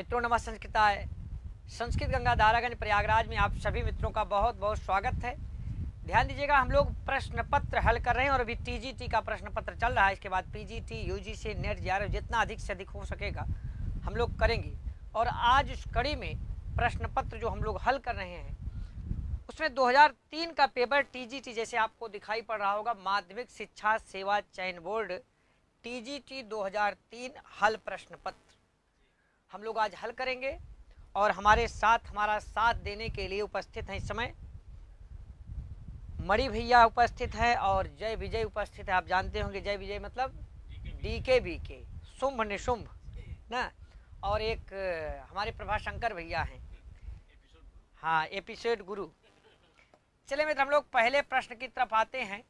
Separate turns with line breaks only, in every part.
मित्रों नमः संस्कृताय। संस्कृत गंगा धारागंज प्रयागराज में आप सभी मित्रों का बहुत बहुत स्वागत है। ध्यान दीजिएगा, हम लोग प्रश्न पत्र हल कर रहे हैं और अभी टीजीटी का प्रश्न पत्र चल रहा है। इसके बाद पीजीटी, यूजीसी, नेट, जेआरएफ जितना अधिक से अधिक हो सकेगा हम लोग करेंगे। और आज इस कड़ी में प्रश्न पत्र जो हम लोग हल कर रहे हैं उसमें 2003 का पेपर टीजीटी, जैसे आपको दिखाई पड़ रहा होगा, माध्यमिक शिक्षा सेवा चयन बोर्ड टीजीटी 2003 हल प्रश्न पत्र हम लोग आज हल करेंगे। और हमारे साथ हमारा साथ देने के लिए उपस्थित हैं इस समय मणि भैया उपस्थित है और जय विजय उपस्थित है। आप जानते होंगे जय विजय मतलब डीके बीके, शुंभ निशुंभ ना। और एक हमारे प्रभाशंकर भैया हैं, हाँ, एपिसोड गुरु। चलिए मित्र, हम लोग पहले प्रश्न की तरफ आते हैं।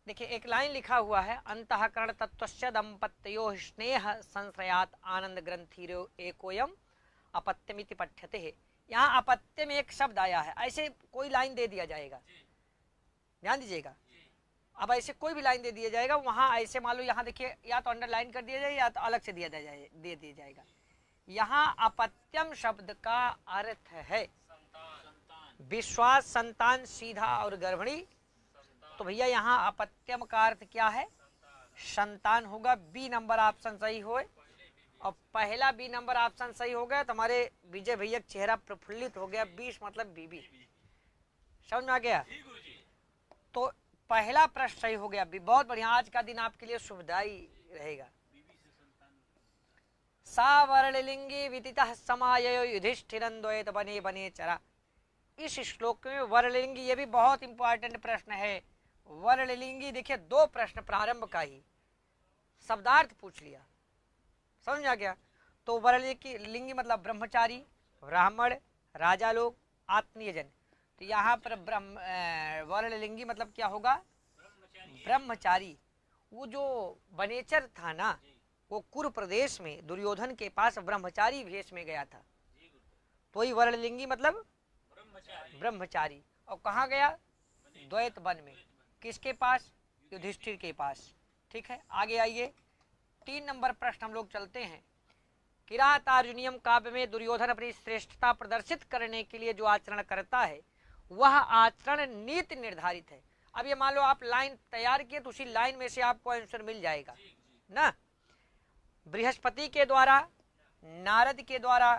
देखिए, एक लाइन लिखा हुआ है, अंतःकरण तत्वस्य दंपत्यो स्नेह संश्रयात आनंद ग्रंथिरो एकोयम अपत्यमिति पठ्यते। यहाँ अपत्य में एक शब्द आया है, ऐसे कोई लाइन दे दिया जाएगा, ध्यान दीजिएगा। अब ऐसे कोई भी लाइन दे दिया जाएगा, वहाँ ऐसे मान लो, यहाँ देखिए, या तो अंडरलाइन कर दिया जाएगा या तो अलग से दे दिया जाएगा। यहाँ अपत्यम शब्द का अर्थ है विश्वास, संतान, सीधा और गर्भिणी। तो भैया यहाँ अपत्यम का अर्थ क्या है? संतान होगा। बी नंबर ऑप्शन सही हो, और पहला बी नंबर ऑप्शन सही हो गया तो हमारे विजय भैया चेहरा प्रफुल्लित हो गया। 20 मतलब बीबी, समझ में आ गया? तो पहला प्रश्न सही हो गया, बहुत बढ़िया। आज का दिन आपके लिए शुभदायी रहेगा। सा वर्णलिंगी विदितः समाययो युधिष्ठिरं द्वैत बने बने चरा। इस श्लोक में वर्णलिंगी, ये भी बहुत इंपॉर्टेंट प्रश्न है। वर्णलिंगी, देखिए, दो प्रश्न प्रारंभ का ही शब्दार्थ पूछ लिया, समझ में आ गया? तो वर्णलिंगी मतलब ब्रह्मचारी, ब्राह्मण, राजा लोग, आत्मीय जन। तो यहाँ पर वर्णलिंगी मतलब क्या होगा? ब्रह्मचारी। वो जो वनेचर था ना, वो कुरु प्रदेश में दुर्योधन के पास ब्रह्मचारी वेश में गया था, तो वही वर्णलिंगी मतलब ब्रह्मचारी। और कहाँ गया? द्वैत वन में। किसके पास? युधिष्ठिर के पास। ठीक है, आगे आइए। 3 नंबर प्रश्न हम लोग चलते हैं। किरातार्जुनीयम काव्य में दुर्योधन अपनी श्रेष्ठता प्रदर्शित करने के लिए जो आचरण करता है वह आचरण नीति निर्धारित है। अब ये मान लो आप लाइन तैयार किए तो उसी लाइन में से आपको आंसर मिल जाएगा ना। बृहस्पति के द्वारा, नारद के द्वारा,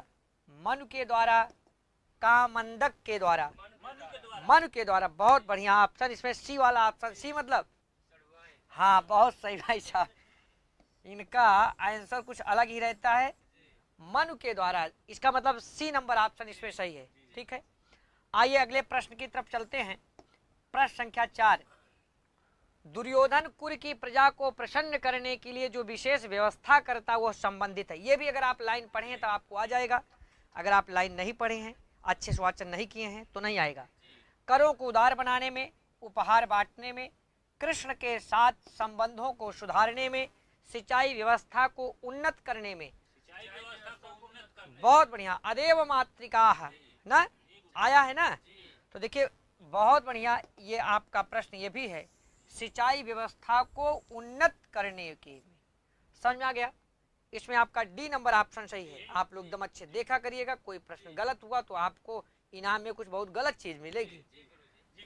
मनु के द्वारा, कामंदक के द्वारा, मनु के द्वारा। बहुत बढ़िया ऑप्शन, इसमें सी वाला ऑप्शन। सी मतलब हाँ, बहुत सही भाई साहब, इनका आंसर कुछ अलग ही रहता है। मनु के द्वारा, इसका मतलब सी नंबर ऑप्शन इसमें सही है। ठीक है, आइए अगले प्रश्न की तरफ चलते हैं। प्रश्न संख्या 4। दुर्योधन कुरु की प्रजा को प्रसन्न करने के लिए जो विशेष व्यवस्था करता वह संबंधित है। ये भी अगर आप लाइन पढ़ें तो आपको आ जाएगा, अगर आप लाइन नहीं पढ़े हैं, अच्छे से वाचन नहीं किए हैं तो नहीं आएगा। करों को उदार बनाने में, उपहार बांटने में, कृष्ण के साथ संबंधों को सुधारने में, सिंचाई व्यवस्था को उन्नत करने में। बहुत बढ़िया, अदेव मातृका ना आया है ना। तो देखिए, बहुत बढ़िया, ये आपका प्रश्न ये भी है, सिंचाई व्यवस्था को उन्नत करने के। समझ में आ गया? इसमें आपका डी नंबर ऑप्शन सही है। आप लोग एकदम अच्छे देखा करिएगा, कोई प्रश्न गलत हुआ तो आपको इनाम में कुछ बहुत गलत चीज मिलेगी।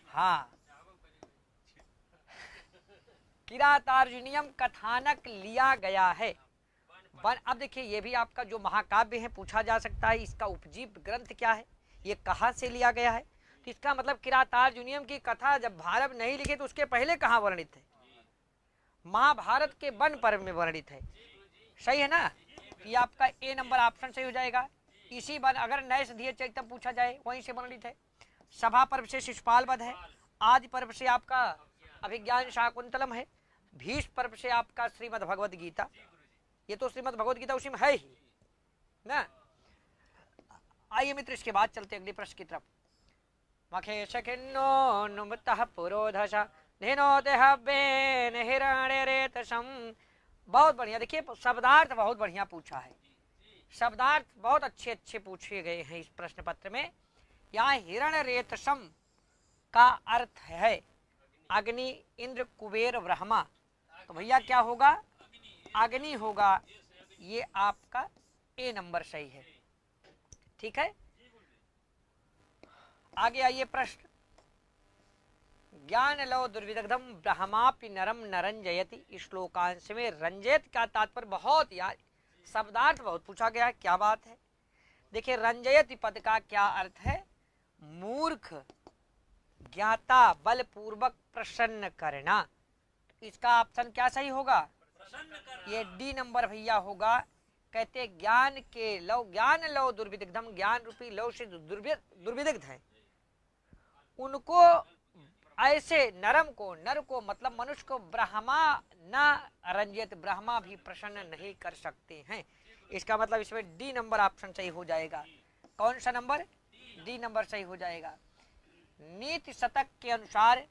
हाँ, किरातार्जुनीयम कथानक लिया गया है। अब देखिए, ये भी आपका जो महाकाव्य है पूछा जा सकता है, इसका उपजीव्य ग्रंथ क्या है, ये कहाँ से लिया गया है। तो इसका मतलब किरातार्जुनीयम की कथा जब भारत नहीं लिखे तो उसके पहले कहाँ वर्णित है? महाभारत के वन पर्व में वर्णित है। सही है ना? ये आपका ए नंबर ऑप्शन सही हो जाएगा। इसी वन, अगर नए सधीय चरित्र पूछा जाए वहीं से वर्णित है। सभा पर्व से शिशुपाल वध है। आदि पर्व से आपका अभिज्ञान शाकुंतलम है। भीष्म पर्व से आपका श्रीमद् भगवद गीता। ये तो श्रीमद् भगवद गीता उसी में है ही ना। आइए मित्र, इसके बाद चलते अगले प्रश्न की तरफ। मखेश खिन्नो नुमतः पुरोधसा धेनो देहबेन हिरण्य रेतसम। बहुत बढ़िया। देखिए, शब्दार्थ बहुत बढ़िया पूछा है, शब्दार्थ बहुत अच्छे अच्छे पूछे गए हैं इस प्रश्न पत्र में। यहाँ हिरण्य रेतसम का अर्थ है अग्नि, इंद्र, कुबेर, ब्रह्मा। तो भैया क्या होगा? अग्नि होगा। ये आपका ए नंबर सही है। ठीक है, आगे आइए प्रश्न। ज्ञान लव दुर्विदग्धम ब्रह्मापि नरम नरंजयति। इस श्लोकांश में रंजयत का तात्पर्य बहुत यार शब्दार्थ बहुत पूछा गया है, क्या बात है। देखिए रंजयति पद का क्या अर्थ है, मूर्ख ज्ञाता बलपूर्वक प्रसन्न करना। इसका ऑप्शन क्या सही होगा, ये डी नंबर भैया होगा। कहते ज्ञान के लव, ज्ञान लव दुर्विदग्धम, ज्ञान रूपी लव से दुर्विदग्ध है उनको, ऐसे नरम को, नर को मतलब मनुष्य को ब्रह्मा न रंजित, ब्रह्मा भी प्रसन्न नहीं कर सकते हैं। इसका मतलब इसमें डी नंबर ऑप्शन सही हो जाएगा। कौन सा नंबर, डी नंबर सही हो जाएगा। नीति शतक के अनुसार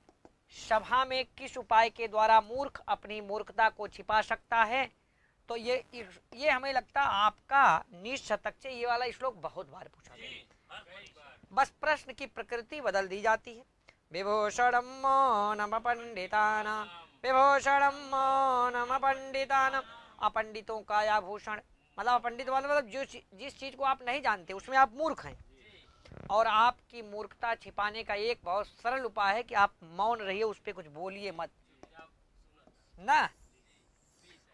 सभा में किस उपाय के द्वारा मूर्ख अपनी मूर्खता को छिपा सकता है। तो ये हमें लगता है आपका नीति शतक से ये वाला श्लोक बहुत बार पूछा गया, बस प्रश्न की प्रकृति बदल दी जाती है। विभूषणम मौनम पंडितानां, विभूषणम मौनम पंडितानां, अपंडितों का या भूषण, मतलब अपंडित वाला मतलब जिस चीज को आप नहीं जानते उसमें आप मूर्ख हैं। और आपकी मूर्खता छिपाने का एक बहुत सरल उपाय है कि आप मौन रहिए, उस पर कुछ बोलिए मत ना।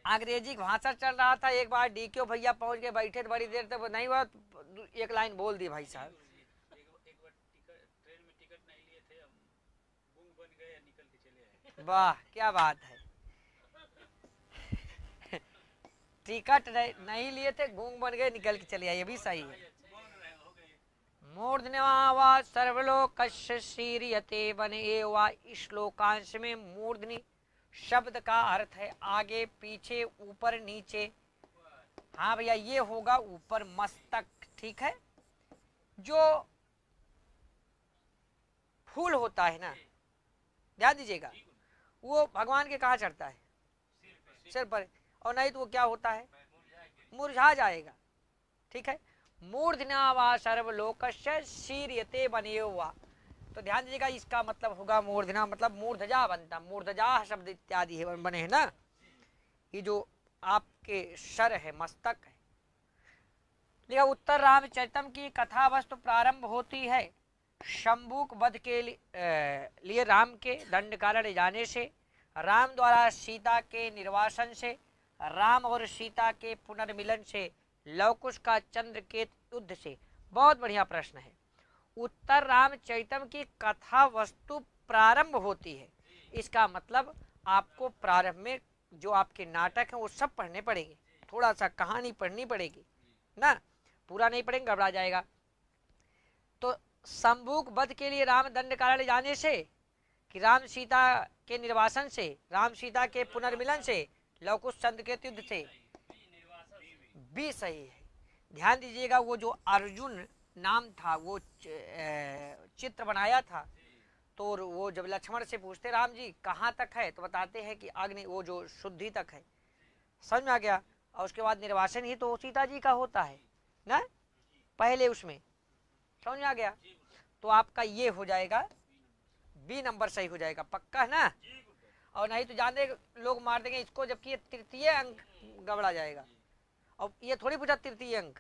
अंग्रेजी भाषा चल रहा था, एक बार डीक्यू भैया पहुंच के बैठे, बड़ी देर तक नहीं हुआ, एक लाइन बोल दी भाई साहब। वाह क्या बात है, टिकट नहीं लिए थे, गूंग बन गए, निकल के चले आए, ये भी सही है। मूर्धन्यवा सर्वलोकस्य शीर्यते वन एवा। श्लोकांश में मूर्धनि शब्द का अर्थ है आगे पीछे ऊपर नीचे। हाँ भैया ये होगा ऊपर मस्तक। ठीक है, जो फूल होता है ना, ध्यान दीजिएगा, वो भगवान के कहाँ चढ़ता है, सिर पर, और नहीं तो वो क्या होता है, मुरझा जाएगा। ठीक है, मूर्धना वा सर्वलोकस्य शीर्यते बनेवा। तो ध्यान दीजिएगा, इसका मतलब होगा मूर्धना मतलब मूर्धजा बनता, मूर्धजा शब्द इत्यादि है बने हैं ना, ये जो आपके सर है, मस्तक है। लिखा उत्तर रामचरितम की कथा वस्तु प्रारंभ होती है शंभुक वध के लिए राम के दंड कारण जाने से, राम द्वारा सीता के निर्वासन से, राम और सीता के पुनर्मिलन से, लवकुश का चंद्र के युद्ध से। बहुत बढ़िया प्रश्न है। उत्तर रामचरितम की कथा वस्तु प्रारंभ होती है, इसका मतलब आपको प्रारंभ में जो आपके नाटक हैं वो सब पढ़ने पड़ेंगे, थोड़ा सा कहानी पढ़नी पड़ेगी ना, पूरा नहीं पढ़ेंगे घबरा जाएगा। तो शंभुक वध के लिए राम दंड कारण जाने से, कि राम सीता के निर्वासन से, राम सीता के पुनर्मिलन से, लवकुश चंद्र के युद्ध से, भी सही है। ध्यान दीजिएगा, वो जो अर्जुन नाम था वो चित्र बनाया था, तो वो जब लक्ष्मण से पूछते राम जी कहाँ तक है, तो बताते हैं कि अग्नि, वो जो शुद्धि तक है, समझ में आ गया। और उसके बाद निर्वासन ही तो सीता जी का होता है ना, पहले उसमें, समझ में आ गया। तो आपका ये हो जाएगा बी नंबर सही हो जाएगा, पक्का है ना। और नहीं तो जान दे लोग मार देंगे इसको, जबकि ये तृतीय अंक गबड़ा जाएगा। और ये थोड़ी पूछा तृतीय अंक,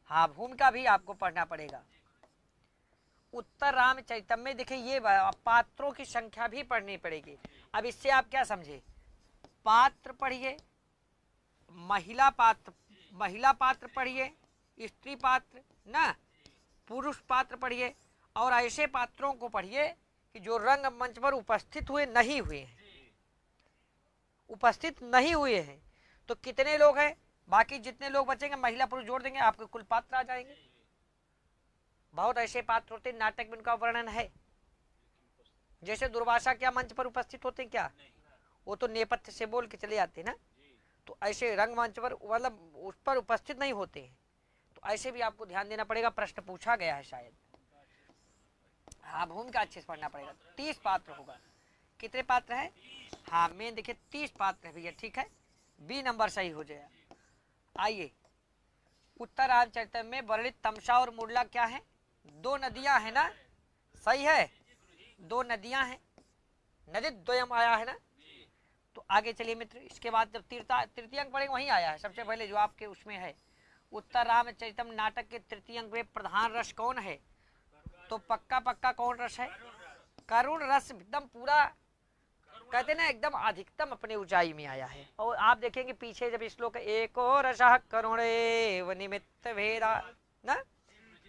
हाँ भूमिका भी आपको पढ़ना पड़ेगा। उत्तर रामचरितम में देखिए ये पात्रों की संख्या भी पढ़नी पड़ेगी। अब इससे आप क्या समझे, पात्र पढ़िए, महिला पात्र पढ़िए, स्त्री पात्र ना, पुरुष पात्र पढ़िए, और ऐसे पात्रों को पढ़िए कि जो रंग मंच पर उपस्थित नहीं हुए हैं। तो कितने लोग हैं, बाकी जितने लोग बचेंगे महिला पुरुष जोड़ देंगे, आपके कुल पात्र आ जाएंगे। बहुत ऐसे पात्र होते हैं नाटक में, उनका वर्णन है। जैसे दुर्वासा क्या मंच पर उपस्थित होते हैं क्या, वो तो नेपथ्य से बोल के चले जाते हैं ना। तो ऐसे रंगमंच पर मतलब उस पर उपस्थित नहीं होते हैं, तो ऐसे भी आपको ध्यान देना पड़ेगा। प्रश्न पूछा गया है शायद, हाँ भूमिका अच्छे से पढ़ना पड़ेगा। 30 पात्र होगा, कितने पात्र हैं, हाँ मेन देखिए 30 पात्र है भैया। ठीक है, बी नंबर सही हो जाएगा। आइए, उत्तर रामचरितम में वर्णित तमसा और मुरला क्या है, 2 नदियां है ना, सही है, 2 नदियां हैं, नदी द्वयम आया है ना। तो आगे चलिए मित्र, इसके बाद जब तृतीय अंक पढ़ेंगे वहीं आया है सबसे पहले जो आपके उसमें है। उत्तर रामचरितम नाटक के तृतीय अंक में प्रधान रस कौन है? तो पक्का पक्का कौन रस है? करुण रस। एकदम पूरा कहते ना एकदम अधिकतम अपने ऊंचाई में आया है। और आप देखेंगे पीछे जब श्लोक एको रसः करुणे निमित्त भेदा ना,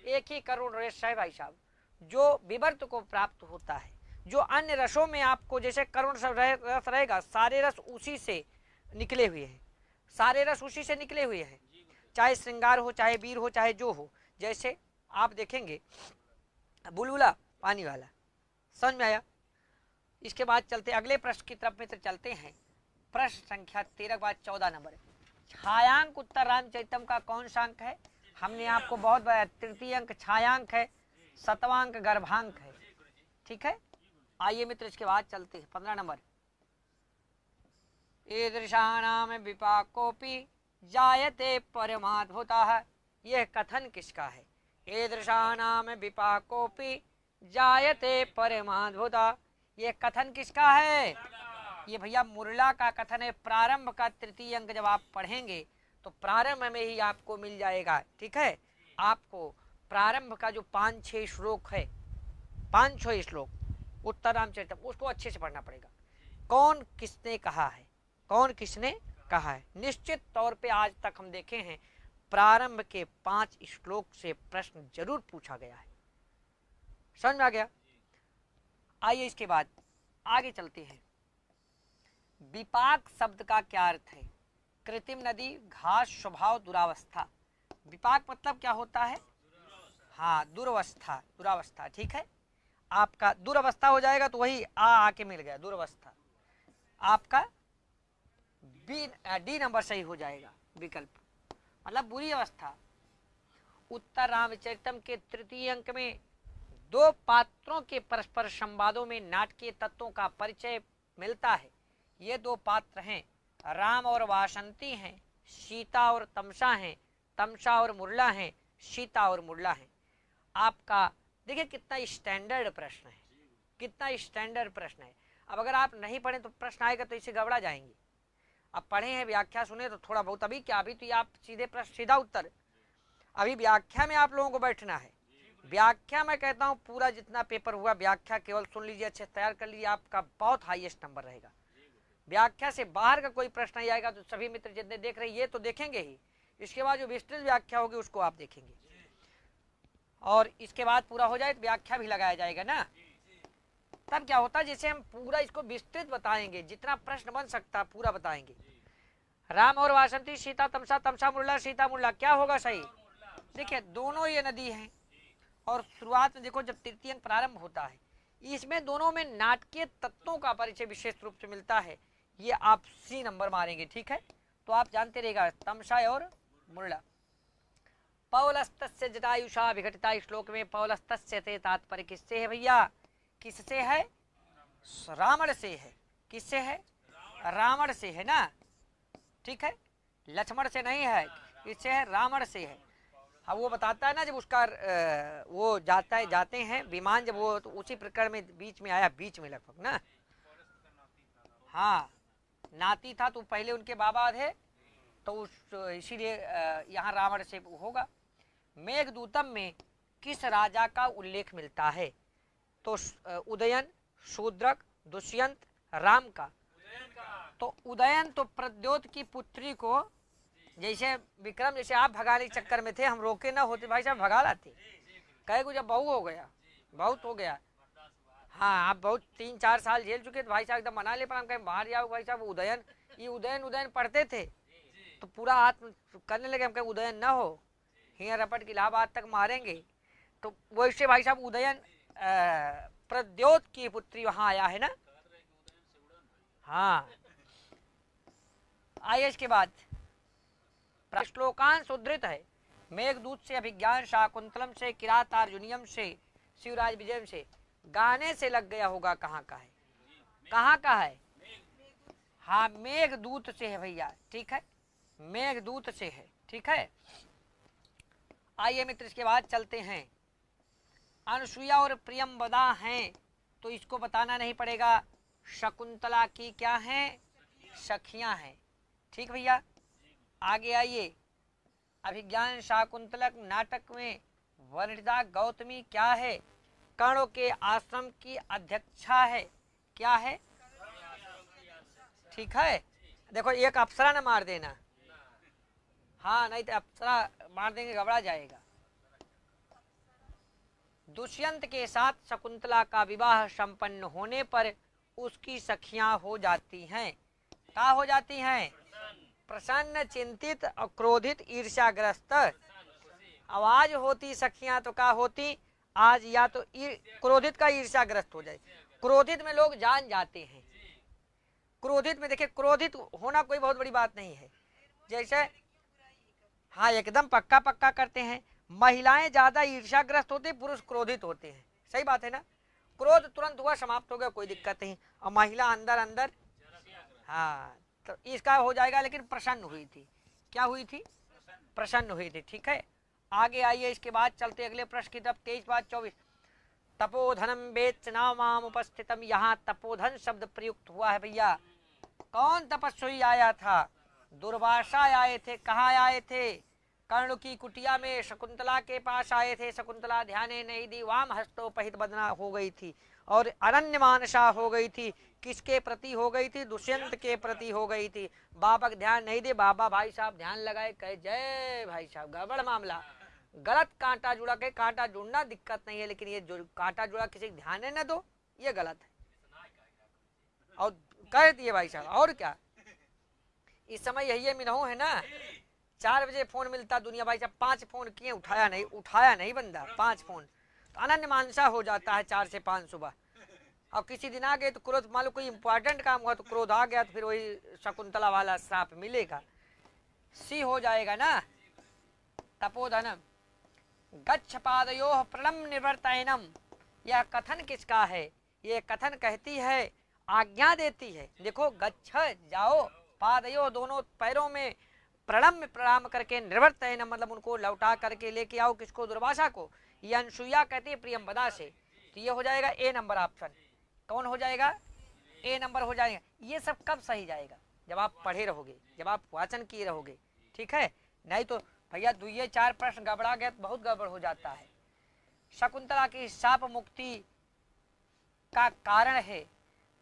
एक ही करुण रस है भाई साहब जो विवर्त को प्राप्त होता है। जो अन्य रसों में आपको जैसे करुण रस रहेगा, सारे रस उसी से निकले हुए हैं, सारे रस उसी से निकले हुए हैं, चाहे श्रृंगार हो, चाहे वीर हो, चाहे जो हो। जैसे आप देखेंगे बुलबुला पानी वाला, समझ में आया? इसके बाद चलते अगले प्रश्न की तरफ मित्र चलते हैं। प्रश्न संख्या 13 के बाद 14 नंबर। छायांक उत्तर रामचरितम का कौन सा अंक है? हमने आपको बहुत बड़ा तृतीय अंक छायांक है, सतवांक गर्भांक है। ठीक है, आइए मित्र इसके बाद चलते हैं 15 नंबर। ईदृशानाम विपाकोपि जायते परमाद्भुतः। यह कथन किसका है? ईदृशानाम विपाकोपि जायते परमाद्भुतः। यह कथन किसका है? ये भैया मुरला का कथन है। प्रारंभ का तृतीय अंक जब आप पढ़ेंगे तो प्रारंभ में ही आपको मिल जाएगा। ठीक है, आपको प्रारंभ का जो 5-6 श्लोक है, 5-6 श्लोक उत्तर रामचरितम, उसको अच्छे से पढ़ना पड़ेगा। कौन किसने कहा है, कौन किसने कहा है। निश्चित तौर पे आज तक हम देखे हैं प्रारंभ के 5 श्लोक से प्रश्न जरूर पूछा गया है। समझ में आ गया? आइए इसके बाद आगे चलते हैं। विपाक शब्द का क्या अर्थ है? कृत्रिम नदी, घास, स्वभाव, दुरावस्था। विपाक मतलब क्या होता है? हाँ, दुर्वस्था, दुरावस्था। ठीक है, आपका दुरावस्था हो जाएगा तो वही आके मिल गया, दुरावस्था। आपका डी नंबर सही हो जाएगा विकल्प, मतलब बुरी अवस्था। उत्तर रामचरितम के तृतीय अंक में 2 पात्रों के परस्पर संवादों में नाटकीय तत्वों का परिचय मिलता है। ये 2 पात्र हैं, राम और वासंती हैं, सीता और तमसा हैं, तमसा और मुरला हैं, सीता और मुरला हैं। आपका देखिए कितना स्टैंडर्ड प्रश्न है, कितना स्टैंडर्ड प्रश्न है। अब अगर आप नहीं पढ़ें तो प्रश्न आएगा तो इसे गड़बड़ा जाएंगे। अब पढ़े हैं, व्याख्या सुने तो थोड़ा बहुत, अभी क्या, अभी तो ये आप सीधे प्रश्न सीधा उत्तर, अभी व्याख्या में आप लोगों को बैठना है। व्याख्या मैं कहता हूँ पूरा जितना पेपर हुआ व्याख्या केवल सुन लीजिए, अच्छे तैयार कर लीजिए, आपका बहुत हाईएस्ट नंबर रहेगा। व्याख्या से बाहर का कोई प्रश्न नहीं आएगा तो सभी मित्र जितने देख रहे हैं ये तो देखेंगे ही, इसके बाद जो विस्तृत व्याख्या होगी उसको आप देखेंगे, और इसके बाद पूरा हो जाए तो व्याख्या भी लगाया जाएगा ना। तब क्या होता है, जैसे हम पूरा इसको विस्तृत बताएंगे, जितना प्रश्न बन सकता पूरा बताएंगे। राम और वासंती, सीता तमसा, तमसा मुरला, सीता मुरला, क्या होगा सही? देखिए दोनों ये नदी हैं, और शुरुआत में देखो जब तृतीय अंक प्रारंभ होता है इसमें दोनों में नाटकीय तत्वों का परिचय विशेष रूप से मिलता है। ये आप सी नंबर मारेंगे। ठीक है, तो आप जानते रहेगा तमसा और मुरला। पौलस्तस्य जटायुषा विघटिता, श्लोक में पौलस्तस्य से तात्पर्य किससे है भैया? किससे है? रावण से है। किससे है? रावण से है ना। ठीक है, लक्ष्मण से नहीं है, किससे है? रावण से है। हाँ, वो बताता है ना जब उसका वो जाते हैं विमान, जब वो तो उसी प्रकरण में बीच में आया, बीच में लगभग ना। हाँ, नाती था तो पहले उनके बाबा थे तो उस इसीलिए यहाँ रावण से होगा। मेघदूतम में किस राजा का उल्लेख मिलता है? तो उदयन, शूद्रक, दुष्यंत, राम का। तो उदयन तो प्रद्योत की पुत्री को, जैसे विक्रम, जैसे आप भगाने के चक्कर में थे, हम रोके ना होते भाई साहब भगा लाते, कहे को जब बहू हो गया, बहुत हो गया। हाँ, आप बहुत 3-4 साल झेल चुके तो भाई साहब एकदम मना ले, पर हम कहीं बाहर जाओ भाई साहब। उदयन, ये उदयन उदयन पढ़ते थे तो पूरा हाथ करने लगे, हम कहीं उदयन ना हो, हिया रपट की इलाहाबाद तक मारेंगे। तो वैसे भाई साहब उदयन प्रद्योत की पुत्री वहां आया है ना। हाँ, आइए इसके बाद श्लोकांश उद्धृत है। मेघदूत से, अभिज्ञान, शाकुंतलम से, किरातार्जुनियम से, शिवराज विजयम से। गाने से लग गया होगा कहाँ का है, कहाँ का है? हाँ, मेघदूत से है भैया। ठीक है, मेघदूत से है। ठीक है, आइए मित्र इसके बाद चलते हैं। अनुसुईया और प्रियंवदा हैं तो इसको बताना नहीं पड़ेगा। शकुंतला की क्या है? सखियां हैं। ठीक भैया, आगे आइए। अभिज्ञान शाकुंतलक नाटक में वर्णिता गौतमी क्या है? कर्णों के आश्रम की अध्यक्षा है। क्या है? ठीक है, देखो एक अप्सरा न मार देना, हाँ नहीं तो अप्सरा मार देंगे घबरा जाएगा। दुष्यंत के साथ शकुंतला का विवाह संपन्न होने पर उसकी सखियां हो जाती हैं। क्या हो जाती हैं? प्रसन्न, चिंतित और क्रोधित, ईर्ष्याग्रस्त। आवाज होती सखियां तो क्या होती? आज या तो क्रोधित का ईर्ष्याग्रस्त हो जाए। क्रोधित में लोग जान जाते हैं। क्रोधित में देखिए, क्रोधित होना कोई बहुत बड़ी बात नहीं है। जैसे हाँ एकदम पक्का पक्का करते हैं। महिलाएं ज्यादा ईर्ष्याग्रस्त होती, पुरुष क्रोधित होते हैं। सही बात है ना? क्रोध तुरंत हुआ, समाप्त हो गया, कोई दिक्कत नहीं। और महिला अंदर अंदर, हाँ तो इसका हो जाएगा। लेकिन प्रसन्न हुई थी। क्या हुई थी? प्रसन्न हुई थी। ठीक है, आगे आइए। इसके बाद चलते अगले प्रश्न की तरफ। 23-24 तपोधनम वेत्सना माम उपस्थितम। यहाँ तपोधन शब्द प्रयुक्त हुआ है भैया। कौन तपस्वी आया था? दुर्वासा आए थे। कहाँ आए थे? कर्ण की कुटिया में शकुंतला के पास आए थे। शकुंतला ध्याने नहीं दी, वाम हस्तोपहित बदना हो गई थी और अरण्य मानसा हो गई थी। किसके प्रति हो गई थी? दुष्यंत के प्रति हो गई थी। बाबा ध्यान नहीं दे। बाबा भाई साहब ध्यान लगाए, कहे जय भाई साहब गड़बड़ मामला, गलत कांटा जुड़ा। के कांटा जुड़ना दिक्कत नहीं है, लेकिन ये जो कांटा जुड़ा किसी ध्यान न दो, ये गलत है। और कह दिए भाई साहब, और क्या इस समय यही मिनहू है ना। 4 बजे फोन मिलता दुनिया भाई साहब, 5 फोन किए, उठाया नहीं बंदा, 5 फोन तो अनन्य मानसा हो जाता है। 4 से 5 सुबह। और किसी दिन आ गए तो क्रोध, मान लो कोई इंपॉर्टेंट काम हुआ तो क्रोध आ गया, तो फिर वही शकुंतला वाला श्राप मिलेगा। सी हो जाएगा ना। तपोधनम गच्छ पादयोः प्रणम निवर्तयनम। यह कथन किसका है? ये कथन कहती है, आज्ञा देती है। देखो, गच्छ जाओ, पादयो दोनों पैरों में, प्रणम प्रणाम करके, निवर्तयनम मतलब उनको लौटा करके लेके आओ। किसको? दुर्वासा को। ये अनसुईया कहती है प्रियंवदा से। तो ये हो जाएगा ए नंबर ऑप्शन। कौन हो जाएगा? ए नंबर हो जाएगा। ये सब कब सही जाएगा? जब आप पढ़े रहोगे, जब आप वाचन किए रहोगे। ठीक है, नहीं तो भैया 2-4 प्रश्न गड़बड़ा गया तो बहुत गड़बड़ हो जाता है। शकुंतला की शाप मुक्ति का कारण है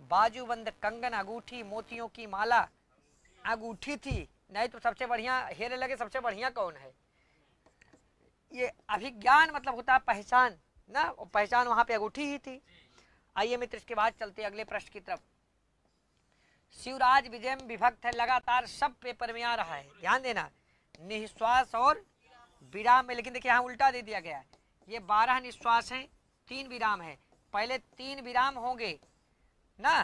बाजूबंद, कंगन, अंगूठी, मोतियों की माला। अंगूठी थी, नहीं तो सबसे बढ़िया हेरे लगे, सबसे बढ़िया कौन है? ये अभिज्ञान मतलब होता है पहचान ना, और पहचान वहां पे अंगूठी ही थी। आइए मित्र, इसके बाद चलते अगले प्रश्न की तरफ। शिवराज विजय में विभक्त है, लगातार सब पेपर में आ रहा है, ध्यान देना। निश्वास और विराम में, लेकिन देखिए यहाँ उल्टा दे दिया गया है। ये 12 निश्वास हैं, 3 विराम है। पहले 3 विराम होंगे ना,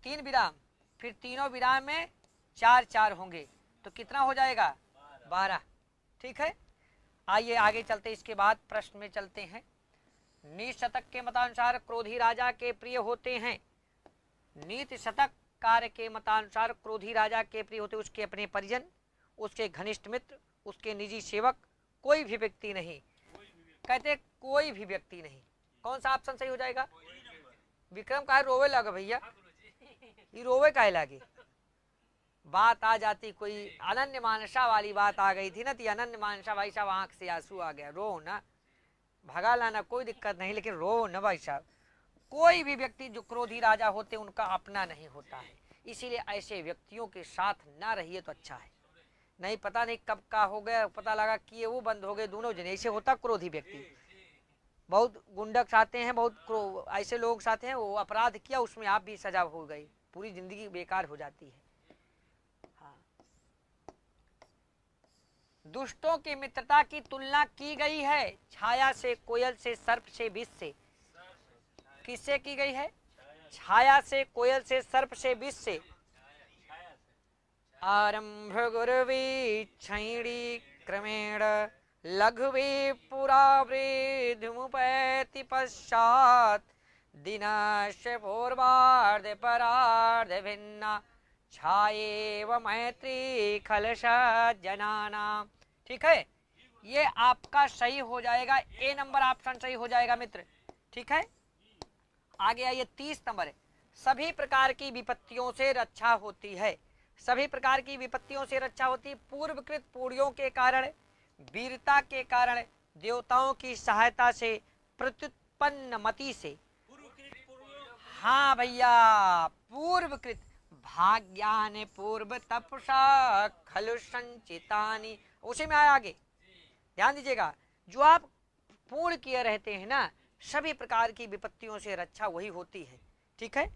3 विराम, फिर तीनों विराम में 4-4 होंगे, तो कितना हो जाएगा? 12। ठीक है, आइए आगे चलते। इसके बाद प्रश्न में चलते हैं। नीति शतक के मतानुसार क्रोधी राजा के प्रिय होते हैं। नीति शतक कार्य के मतानुसार क्रोधी राजा के प्रिय होते उसके अपने परिजन, उसके घनिष्ठ मित्र, उसके निजी सेवक, कोई भी व्यक्ति नहीं। कहते कोई भी व्यक्ति नहीं। कौन सा ऑप्शन सही हो जाएगा? विक्रम का रोवे लगा भैया, ये रोवे काहे लगे? बात आ जाती, कोई अनन्य मानसा वाली बात आ गई थी ना, तो अनन्य मानसा भाई साहब आंख से आंसू आ गया। रो ना, भगा लाना, कोई दिक्कत नहीं, लेकिन रो ना भाई साहब। कोई भी व्यक्ति जो क्रोधी राजा होते उनका अपना नहीं होता है, इसीलिए ऐसे व्यक्तियों के साथ ना रहिए तो अच्छा है। नहीं पता नहीं कब का हो गया, पता लगा कि वो बंद हो गए दोनों जने। ऐसे होता क्रोधी व्यक्ति। बहुत गुंडक आते हैं, बहुत ऐसे लोग आते हैं, वो अपराध किया, उसमें आप भी सजा हो गई, पूरी जिंदगी बेकार हो जाती है। हाँ, दुष्टों की मित्रता की तुलना की गई है छाया से, कोयल से, सर्प से, विष से। किससे की गई है? छाया से, कोयल से, सर्प से, विष से। आरंभ गुरुवी क्षैणी क्रमेण लघुवी पुरा वृद्धिमुपैति पश्चात दिनस्य पूर्वार्ध परार्ध भिन्ना छायेव मैत्री खलश जनाना। ठीक है, ये आपका सही हो जाएगा, ए नंबर ऑप्शन सही हो जाएगा मित्र। ठीक है, आगे आइए 30 नंबर है। सभी प्रकार की विपत्तियों से रक्षा होती है, सभी प्रकार की विपत्तियों से रक्षा होती है। पूर्वकृत पुण्यों के कारण, वीरता के कारण, देवताओं की सहायता से, प्रत्युत्पन्न मति से। हाँ भैया, पूर्वकृत भाग्यानि पूर्व तपसा खलु संचितानि, उसी में आया आगे, ध्यान दीजिएगा। जो आप पूर्ण किए रहते हैं ना, सभी प्रकार की विपत्तियों से रक्षा वही होती है। ठीक है,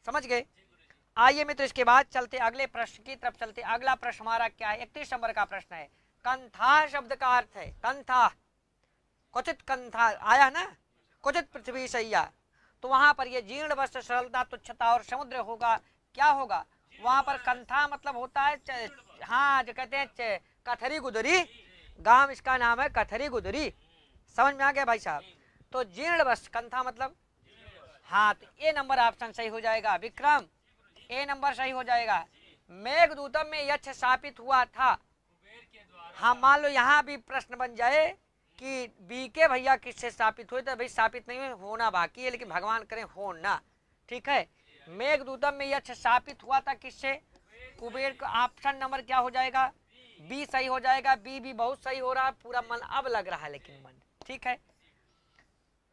समझ गए। आइए मित्र, इसके बाद चलते अगले प्रश्न की तरफ चलते। अगला प्रश्न हमारा क्या है, 31 नंबर का प्रश्न है। कंथा शब्द का अर्थ है कंथा, क्वचित कंथा आया ना, क्वचित पृथ्वी सैया। तो वहां पर ये जीर्ण वस्त्र, सरलता, तुच्छता और समुद्र होगा, क्या होगा वहां पर। कंथा मतलब होता है हाँ, जो कहते हैं कथरी गुदरी, गांव इसका नाम है कथरी गुदरी। समझ में आ गया भाई साहब। तो जीर्ण वस्त्र, कंथा मतलब, हाँ, तो ए नंबर ऑप्शन सही हो जाएगा विक्रम, ए नंबर सही हो जाएगा। मेघदूतम में यक्ष स्थापित हुआ था। हाँ, मान लो यहाँ भी प्रश्न बन जाए कि बीके भैया किससे स्थापित हुए, तो भाई स्थापित नहीं हुए, होना बाकी है, लेकिन भगवान करें हो ना। ठीक है, मेघदूतम में यक्ष स्थापित हुआ था किससे, कुबेर का। ऑप्शन नंबर क्या हो जाएगा, बी सही हो जाएगा। बी भी बहुत सही हो रहा है, पूरा मन अब लग रहा है, लेकिन मन ठीक है।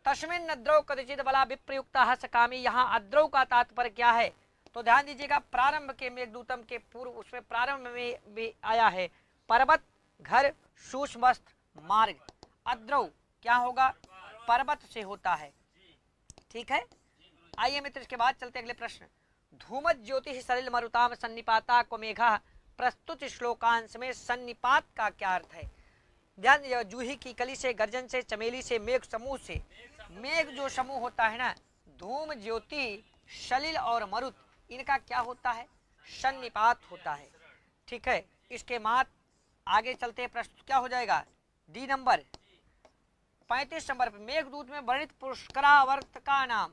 तस्मिन् अद्रौ कदाचित् बला विप्रयुक्त सकामी, यहाँ अद्रौ का तात्पर्य क्या है, तो ध्यान दीजिएगा। प्रारंभ के मेघदूतम के पूर्व, उसमें प्रारंभ में भी आया है पर्वत, घर, सूक्ष्म वस्त्र, मार्ग। अद्रौ क्या होगा, पर्वत से होता है। ठीक है, आइए मित्र, इसके बाद चलते अगले प्रश्न। धूमत ज्योति सलिल मरुताम सन्निपाता को मेघा, प्रस्तुत श्लोकांश में सन्निपात का क्या अर्थ है। ध्यान दीजिए, जूही की कली से, गर्जन से, चमेली से, मेघ समूह से। मेघ जो समूह होता है ना, धूम, ज्योति, सलिल और मरुत, इनका क्या होता है, सन्निपात होता है। ठीक है, इसके बाद आगे चलते प्रश्न क्या हो जाएगा, डी नंबर 35 नंबर पर। मेघदूत में वर्णित पुष्करावर्त का नाम,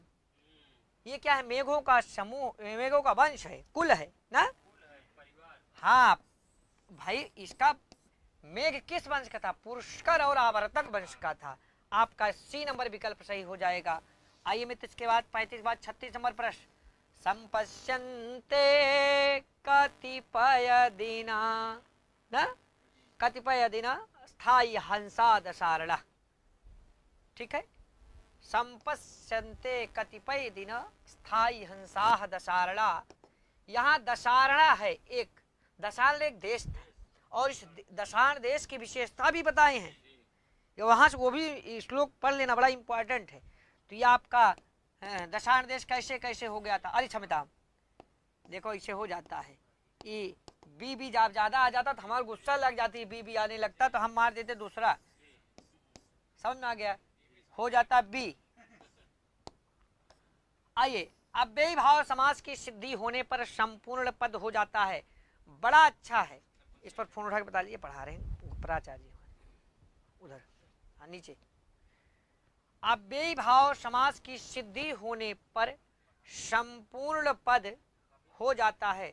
ये क्या है, मेघों का समूह, मेघों का वंश है, कुल है ना। हाँ भाई, इसका मेघ किस वंश का था, पुष्कर और आवर्तक वंश का था। आपका सी नंबर विकल्प सही हो जाएगा। आइए मित्र, इसके बाद 35 बाद 36 नंबर प्रश्न। संपश्यन्ते कतिपय दिना ना, कतिपय दिना स्थायी हंसा दशारणा। ठीक है, संपश्यन्ते कतिपय दिन स्थायी हंसा दशारणा। यहाँ दशारणा है एक, दशारण एक देश था, और इस दशारण देश की विशेषता भी बताए हैं। वहां से वो भी श्लोक पढ़ लेना, बड़ा इंपॉर्टेंट है। तो ये आपका दशारण देश कैसे कैसे हो गया था, अरे क्षमता देखो, इसे हो जाता है ये बी जब ज्यादा आ जाता तो हमारा गुस्सा लग जाती, बी आने लगता तो हम मार देते दूसरा। समझ में आ गया, हो जाता बी। आइए, अव्ययी भाव समास की सिद्धि होने पर संपूर्ण पद हो जाता है। बड़ा अच्छा है, इस पर फोन उठा के बता लीजिए, पढ़ा रहे हैं प्राचार्य उधर नीचे। अव्ययी भाव समास की सिद्धि होने पर संपूर्ण पद हो जाता है।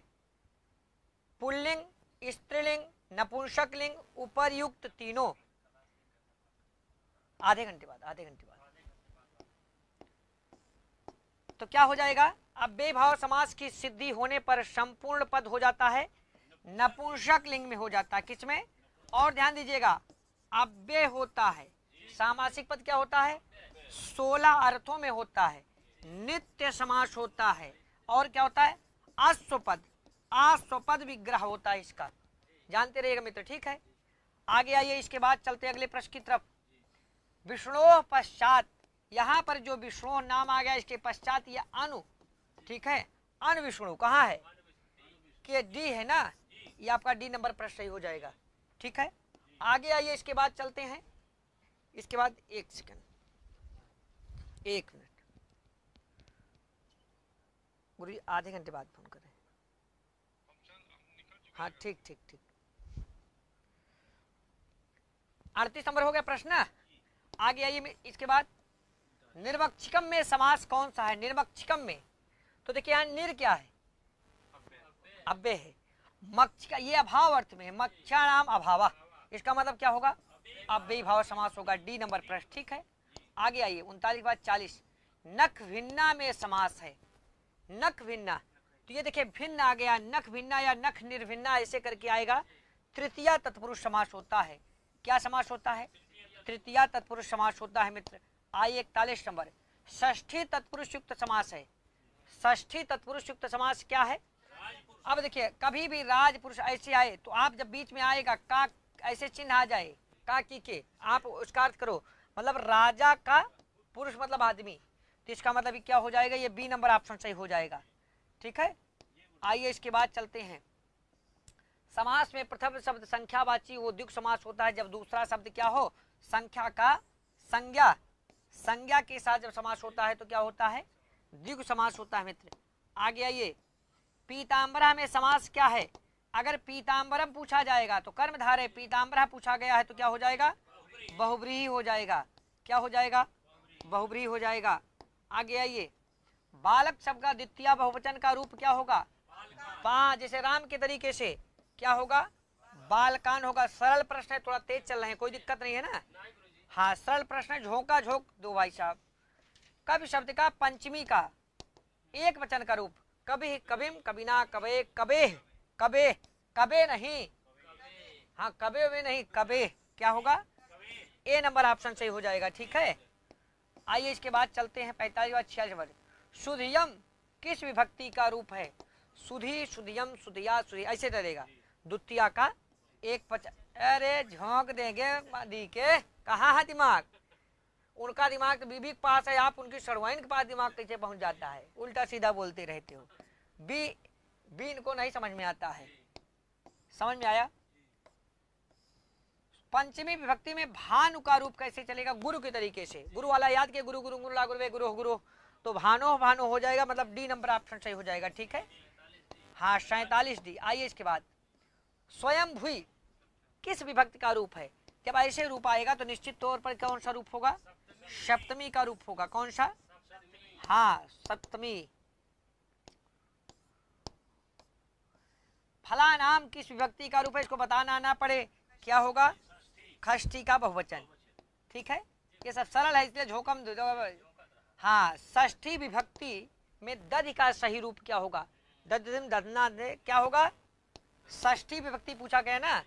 पुल्लिंग, स्त्रीलिंग, नपुंसकलिंग, उपर्युक्त तीनों। आधे घंटे बाद तो क्या हो जाएगा, अव्ययी भाव समास की सिद्धि होने पर संपूर्ण पद हो जाता है, नपुंसक लिंग में हो जाता है। किसमें, और ध्यान दीजिएगा, अव्यय होता है, सामासिक पद क्या होता है, 16 अर्थों में होता है, नित्य समास होता है, और क्या होता है, आस्वपद, आस्वपद विग्रह होता है इसका, जानते रहिएगा मित्र। ठीक है, आगे आइए, इसके बाद चलते अगले प्रश्न की तरफ। विष्णु पश्चात, यहाँ पर जो विष्णु नाम आ गया, इसके पश्चात ये अनु, ठीक है, अनु विष्णु कहाँ है, के डी है ना, ये आपका डी नंबर प्रश्न सही हो जाएगा। ठीक है, आगे आइए, इसके बाद चलते हैं। इसके बाद एक सेकंड, एक मिनट, गुरु आधे घंटे बाद फोन करें। हाँ ठीक ठीक ठीक, 38 नंबर हो गया प्रश्न। आगे आइए, इसके बाद निर्वक्षिकम में समास कौन सा है, निर्वक्षिकम में, तो देखिए यहाँ निर क्या है, अव्यय है। मक्षिका ये अभाव अर्थ में है, मक्षा नाम अभावा, इसका मतलब क्या होगा, अव्ययी भाव समास होगा, डी नंबर प्रश्न। ठीक है, आगे आइए 39 बाद 40। नख भिन्ना में समास है, नख भिन्ना, तो ये देखिए भिन्न आ गया, नख भिन्ना या नख निर्भिन्ना ऐसे करके आएगा। तृतीया तत्पुरुष समास होता है। क्या समास होता है? तृतीया तत्पुरुष समास होता है मित्र। आइए 41 नंबर, षष्ठी तत्पुरुष युक्त समास है। षष्ठी तत्पुरुष युक्त समास क्या है? अब देखिए कभी भी राजपुरुष ऐसे आए तो आप जब बीच में आएगा का ऐसे चिन्ह आ जाए का की के, आप उसका अर्थ करो मतलब राजा का पुरुष मतलब आदमी, तो इसका मतलब क्या हो जाएगा? ये बी नंबर ऑप्शन सही हो जाएगा। ठीक है, आइए इसके बाद चलते हैं। समास में प्रथम शब्द संख्यावाची वो द्विगु समास होता है जब दूसरा शब्द क्या हो? संख्या का संज्ञा, संज्ञा के साथ जब समास होता है तो क्या होता है? द्विगु समास होता है मित्र। आगे आइए, पीताम्बरा में समास क्या है? अगर पीताम्बरम पूछा जाएगा तो कर्मधारय, पीताम्बरा पूछा गया है तो क्या हो जाएगा? बहुब्रीहि हो जाएगा। क्या हो जाएगा? बहुब्रीहि हो जाएगा। आगे आइए, बालक शब्द का द्वितीय बहुवचन का रूप क्या होगा? जैसे राम के तरीके से क्या होगा? बालकान होगा। सरल प्रश्न है, थोड़ा तेज चल रहे हैं, कोई दिक्कत नहीं है ना? हाँ सरल प्रश्न, झोंका झोंक दो भाई साहब। कवि शब्द का पंचमी का एक वचन का रूप, कभी, कभिम, कबिना, कबे, कबे, कबे, कबे नहीं, हाँ कबे में नहीं, कबे, क्या होगा? ए नंबर ऑप्शन सही हो जाएगा। ठीक है, आइए इसके बाद चलते हैं 45 और 46 वर्ग। सुधियम किस विभक्ति का रूप है? सुधी, सुधियम, सुधिया, सुधी ऐसे डरेगा। द्वितीया का एक अरे झोंक देंगे दी के, कहाँ है दिमाग? उनका दिमाग तो बीबी के पास है, आप उनकी सरवाइन के पास दिमाग कैसे पहुंच जाता है? उल्टा सीधा बोलते रहते हो। बी इनको नहीं समझ में आता है। समझ में आया? पंचमी विभक्ति में भानु का रूप कैसे चलेगा? गुरु के तरीके से, गुरु वाला याद के, गुरु गुरु गुरु गुरु गुरु गुरु, तो भानो भानो हो जाएगा, मतलब डी नंबर ऑप्शन सही हो जाएगा। ठीक है, हाँ 47 डी। आइए इसके बाद, स्वयं भूई किस विभक्ति का रूप है? जब ऐसे रूप आएगा तो निश्चित तौर पर कौन सा रूप होगा? सप्तमी का रूप होगा। कौन सा? हाँ सप्तमी। फला नाम किस विभक्ति का रूप है? इसको बताना ना पड़े, क्या होगा? षष्ठी का बहुवचन। ठीक है, ये सब सरल है इसलिए झोंकम। हाँ षष्ठी विभक्ति में दधि का सही रूप क्या होगा? दधिम, दधना, क्या होगा? षष्ठी विभक्ति पूछा गया ना,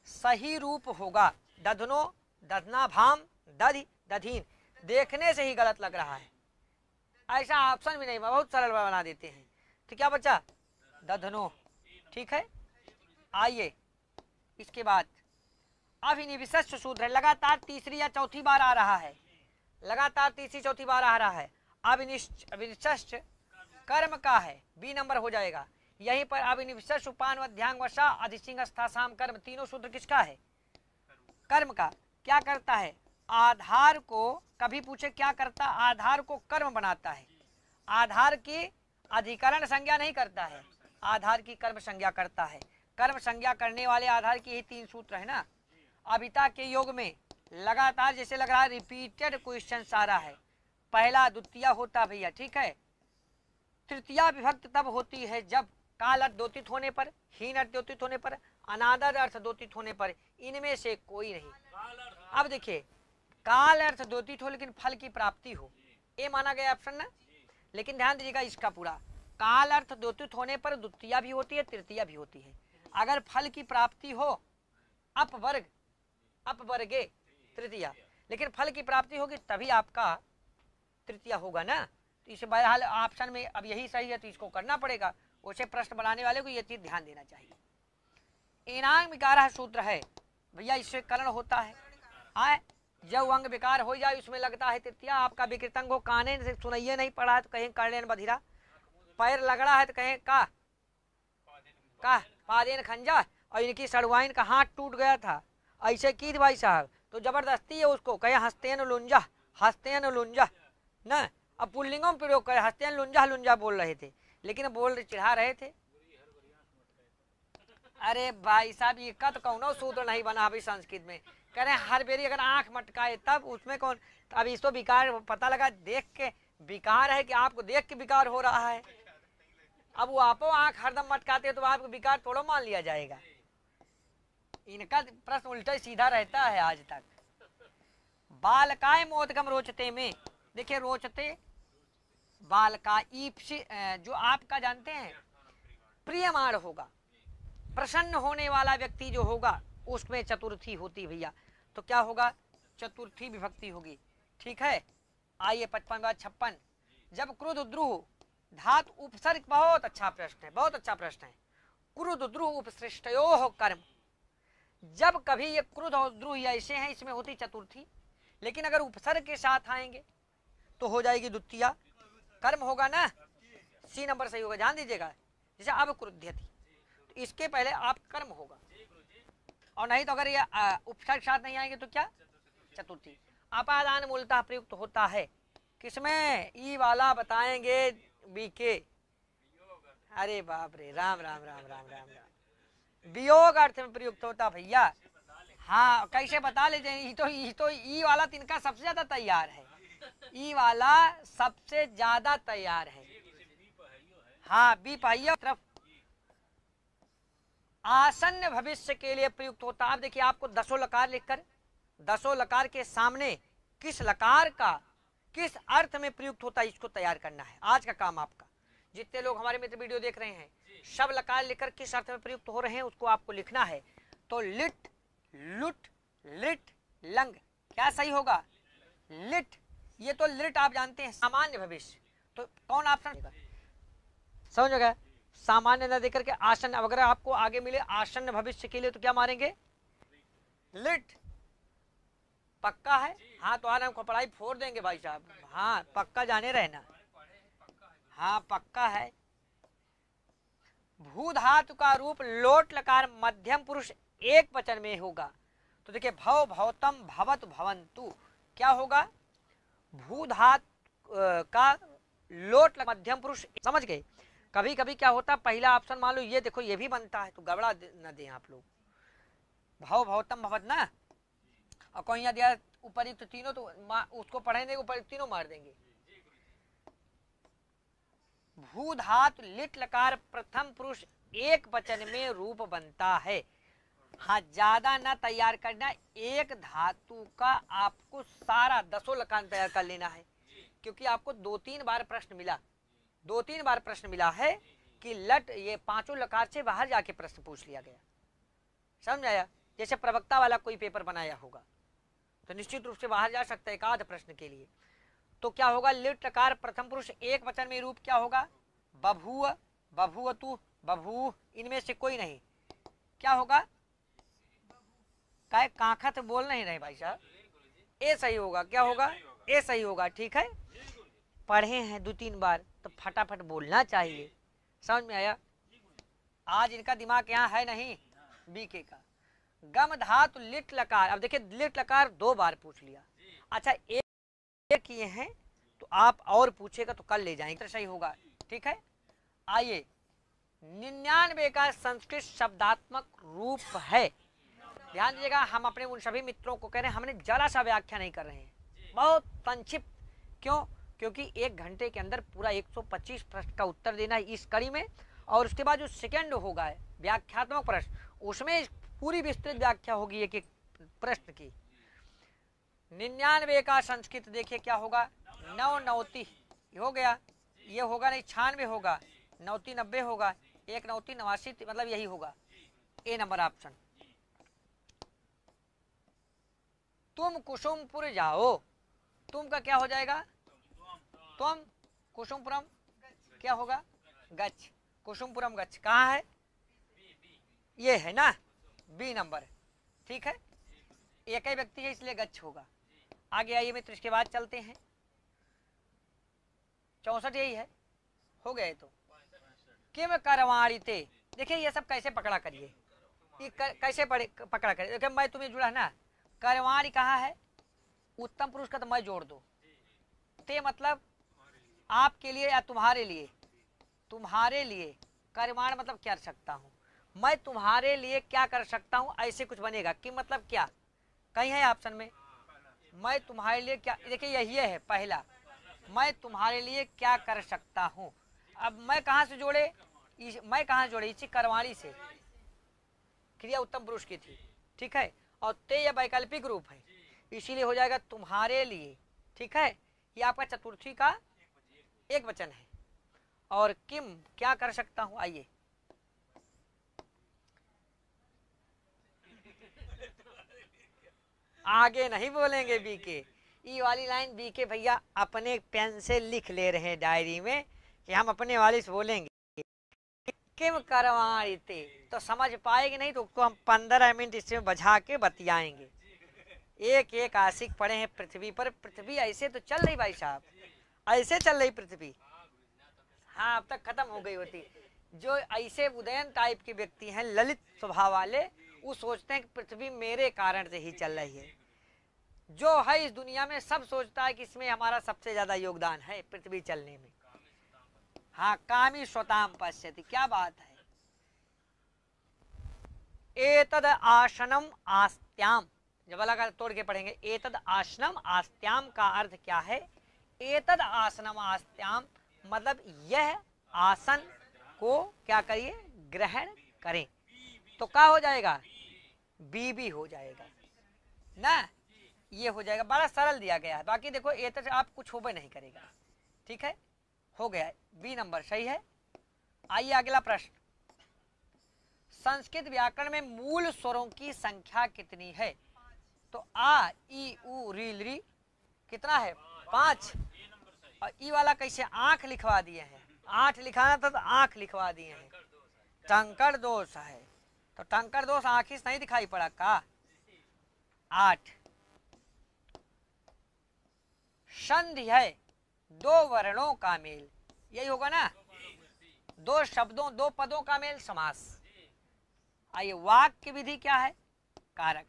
सही रूप होगा दधनो, दधना, भाम, दधि, दधीन। देखने से ही गलत लग रहा है, ऐसा ऑप्शन भी नहीं, बहुत सरल बना देते हैं। तो क्या बचा? दधनो। ठीक है, आइए इसके बाद अभिनिविशेष सूत्र है, लगातार तीसरी या चौथी बार आ रहा है, लगातार तीसरी चौथी बार आ रहा है। अभिनिविशेष कर्म का है, बी नंबर हो जाएगा। यहीं पर अभिनिविशेष उपान अध्यांग वशा अधिसिंह स्थासाम कर्म, तीनों सूत्र किसका है? कर्म का। क्या करता है? आधार को, कभी पूछे क्या करता? आधार को कर्म बनाता है। आधार की अधिकरण संज्ञा नहीं करता है, आधार की कर्म संज्ञा करता है। कर्म संज्ञा करने वाले आधार की ही 3 सूत्र है ना। अभिता के योग में लगातार जैसे लग रहा है रिपीटेड क्वेश्चन आ रहा है, पहला द्वितीय होता भैया। ठीक है, तृतीया विभक्त तब होती है जब काल अर्थ द्योतित होने पर, हीन अर्थ द्योतित होने पर, अनादर अर्थ द्योतित होने पर, इनमें से कोई नहीं। अब देखिए, काल अर्थ द्योतित हो लेकिन फल की प्राप्ति हो, ये माना गया ऑप्शन ना। लेकिन ध्यान दीजिएगा इसका पूरा, काल अर्थ द्योतित होने पर द्वितीया भी होती है, तृतीया भी होती है। अगर फल की प्राप्ति हो, अपवर्ग, अपवर्गे तृतीया, लेकिन फल की प्राप्ति होगी तभी आपका तृतीया होगा ना। तो इसे बहरहाल ऑप्शन में अब यही सही है तो इसको करना पड़ेगा। उसे प्रश्न बनाने वाले को यह चीज ध्यान देना चाहिए। इनांग विकार सूत्र है भैया, इससे करण होता है। आए जब अंग विकार हो जाए उसमें लगता है तृतीया। आपका विकृतंग हो, काने से सुनाइए नहीं पड़ा है तो कहें कर्णेन बधिरा, पैर लगड़ा है तो कहें का पादेन खंजा, और इनकी सड़वाइन का हाथ टूट गया था, ऐसे की भाई साहब, तो जबरदस्ती है उसको कहे हस्तेन लुंजा, हस्तेन लुंजा न। अब पुल्लिंगों में प्रयोग करे, हस्तेन लुंजा लुंजा बोल रहे थे, लेकिन बोल चिढ़ा रहे थे। अरे भाई साहब ये का तो कौनो सूत्र नहीं बना अभी संस्कृत में। कह रहे हर बेरी अगर आंख मटकाए तब उसमें कौन, अब इसको विकार पता लगा, देख के विकार है कि आपको देख के विकार हो रहा है। अब वो आपो आंख हरदम मटकाते तो आपको विकार थोड़ा मान लिया जाएगा। इनका प्रश्न उल्टा सीधा रहता है आज तक। बालकाय मोदकम रोचते में देखिए, रोचते बाल का जो आपका जानते हैं प्रियमाण होगा, प्रसन्न होने वाला व्यक्ति जो होगा उसमें चतुर्थी होती भैया। तो क्या होगा, चतुर्थी विभक्ति होगी। ठीक है, आइए 55 बाद 56। जब क्रुद्ध द्रुह धातु उपसर्ग, बहुत अच्छा प्रश्न है, बहुत अच्छा प्रश्न है। क्रुद्ध द्रुह उपसृष्टयोः कर्म, जब कभी ये क्रुद्ध और द्रुह ऐसे हैं इसमें होती चतुर्थी, लेकिन अगर उपसर्ग के साथ आएंगे तो हो जाएगी द्वितीया, कर्म होगा ना, सी नंबर सही होगा, ध्यान दीजिएगा। जैसे अब क्रुध्यति, तो इसके पहले आप कर्म होगा, और नहीं तो अगर ये उपसर्ग साथ नहीं आएंगे तो क्या, चतुर्थी। अपादान मूलतः प्रयुक्त होता है किसमें, ई वाला बताएंगे बीके। अरे बाप रे, राम राम राम राम राम राम, वियोग अर्थ में प्रयुक्त होता भैया। हाँ, कैसे बता लीजिए, तो ई वाला तिनका सबसे ज्यादा तैयार है, ई वाला सबसे ज्यादा तैयार है। हाँ, बी पहिया तरफ आसन्न भविष्य के लिए प्रयुक्त होता है। आप देखिए, आपको 10 लकार लिखकर 10 लकार के सामने किस लकार का किस अर्थ में प्रयुक्त होता है इसको तैयार करना है। आज का काम आपका, जितने लोग हमारे मित्र वीडियो देख रहे हैं, सब लकार लिखकर किस अर्थ में प्रयुक्त हो रहे हैं उसको आपको लिखना है। तो लिट, लुट, लिट, लंग, क्या सही होगा, लिट। ये तो लिट आप जानते हैं सामान्य भविष्य, तो कौन ऑप्शन समझ गया, सामान्य न देकर के आसन। अगर आपको आगे मिले आसन भविष्य के लिए तो क्या मारेंगे, लिट। पक्का है, हाँ तो आज हमको पढ़ाई फोड़ देंगे भाई साहब, हाँ पक्का जाने रहना, हाँ पक्का है। भू धातु का रूप लोट लकार मध्यम पुरुष एक वचन में होगा। तो देखिए, भव, भवतम, भवत, भवंतु, क्या होगा, भू धातु का लोट मध्यम पुरुष, समझ गए। कभी कभी क्या होता है, पहला ऑप्शन मान लो ये देखो, ये भी बनता है तो गड़बड़ा न दें आप लोग, भव, भवतम, भवत ना, और कोई यहाँ दिया उपयुक्त तीनों, तो उसको पढ़ेंगे उपयुक्त तीनों मार देंगे। भू धातु लिट लकार प्रथम पुरुष एक वचन में रूप बनता है। हाँ, ज्यादा ना तैयार करना, एक धातु का आपको सारा 10 लकार तैयार कर लेना है, क्योंकि आपको 2-3 बार प्रश्न मिला, 2-3 बार प्रश्न मिला है कि लट, ये 5 लकार से बाहर जाके प्रश्न पूछ लिया गया, समझ आया। जैसे प्रवक्ता वाला कोई पेपर बनाया होगा तो निश्चित रूप से बाहर जा सकता है एक आध प्रश्न के लिए। तो क्या होगा, लिट लकार प्रथम पुरुष एक वचन में रूप क्या होगा, बभूव, बभूवतु, बभू, इनमें से कोई नहीं, क्या होगा, काय काखत बोल नहीं रहे भाई साहब, ए सही होगा, क्या होगा, ए सही होगा। ठीक है, पढ़े हैं 2-3 बार तो फटाफट बोलना चाहिए, समझ में आया। आज इनका दिमाग यहाँ है नहीं, बीके का। गम धातु लिट लकार, अब देखिए लिट लकार 2 बार पूछ लिया, अच्छा एक किए हैं तो आप और पूछेगा तो कल ले जाएंगे, तो सही होगा। ठीक है, आइए 99 का संस्कृत शब्दात्मक रूप है। ध्यान दीजिएगा, हम अपने उन सभी मित्रों को कह रहे हैं, हमने जरा सा व्याख्या नहीं कर रहे हैं, बहुत संक्षिप्त। क्यों, क्योंकि 1 घंटे के अंदर पूरा 125 प्रश्न का उत्तर देना है इस कड़ी में, और उसके बाद जो सेकंड होगा व्याख्यात्मक प्रश्न, उसमें पूरी विस्तृत व्याख्या होगी एक एक प्रश्न की। 99 का संस्कृत देखिए क्या होगा, 9 नौती हो गया, ये होगा नहीं 96 होगा, 90 90 होगा, 1 90 89, मतलब यही होगा, ए नंबर ऑप्शन। तुम कुसुमपुर जाओ, तुम का क्या हो जाएगा, तुम, कुसुमपुरम क्या होगा, गच्छ, कुसुमपुरम गच्छ, कहाँ है, ये है ना, बी नंबर। ठीक है, एक ही व्यक्ति है इसलिए गच्छ होगा। आगे आइए मित्र, इसके बाद चलते हैं, 64 यही है, हो गए तो किम करवाणीते। देखिए ये सब कैसे पकड़ा करिए, कैसे पकड़ा करिए। देखिए मैं तुम्हें जुड़ा है ना, करवाणी कहाँ है, उत्तम पुरुष का तो मैं जोड़ दो, ते मतलब आपके लिए या तुम्हारे लिए, तुम्हारे लिए, करवाण मतलब क्या कर सकता हूँ, मैं तुम्हारे लिए क्या कर सकता हूँ, ऐसे कुछ बनेगा कि मतलब क्या, कहीं है ऑप्शन में, मैं तुम्हारे लिए क्या, देखिए यही है पहला, मैं तुम्हारे लिए क्या कर सकता हूँ। अब मैं कहाँ से जोड़े, मैं कहाँ जोड़े, इसी करवाणी से, क्रिया उत्तम पुरुष की थी। ठीक है, और ते यह वैकल्पिक रूप है, इसीलिए हो जाएगा तुम्हारे लिए। ठीक है, ये आपका चतुर्थी का एक वचन है। और किम क्या कर सकता हूं, आइए। आगे नहीं बोलेंगे बीके, ई वाली लाइन बीके भैया अपने पेन से लिख ले रहे हैं डायरी में कि हम अपने वाली से बोलेंगे। किम करवाते तो समझ पाएगी नहीं, तो उसको हम 15 मिनट इसमें बजा के बतियाएंगे। एक एक आशिक पड़े हैं पृथ्वी पर। पृथ्वी ऐसे तो चल रही भाई साहब, ऐसे चल रही पृथ्वी। हाँ, अब तक खत्म हो गई होती। जो ऐसे उदयन टाइप के व्यक्ति हैं, ललित स्वभाव वाले, वो सोचते हैं कि पृथ्वी मेरे कारण से ही चल रही है। जो है इस दुनिया में सब सोचता है कि इसमें हमारा सबसे ज्यादा योगदान है पृथ्वी चलने में। हाँ, कामी स्वताम पश्यति, क्या बात है। एतद आसनम आस्त्याम, जब अलग अलग तोड़ के पढ़ेंगे। एतद आसनम आस्त्याम का अर्थ क्या है? एतद आसनम आस्त्याम मतलब यह आसन को क्या करिए, ग्रहण करें। तो क्या हो जाएगा? बीबी हो जाएगा ना, ये हो जाएगा। बड़ा सरल दिया गया है। बाकी देखो एतद आप कुछ होबे नहीं करेगा, ठीक है, हो गया। बी नंबर सही है। आइए अगला प्रश्न। संस्कृत व्याकरण में मूल स्वरों की संख्या कितनी है? तो आ ई उ री ली कितना है? 5। और ई वाला कैसे आंख लिखवा दिए हैं? 8 लिखाना था तो आंख लिखवा दिए हैं। टंकर दोष है, तो टंकर दोष आंखी से नहीं दिखाई पड़ा का? 8। संधि है दो वर्णों का मेल, यही होगा ना? दो शब्दों, दो पदों का मेल, समास। आइए, वाक्य विधि क्या है? कारक।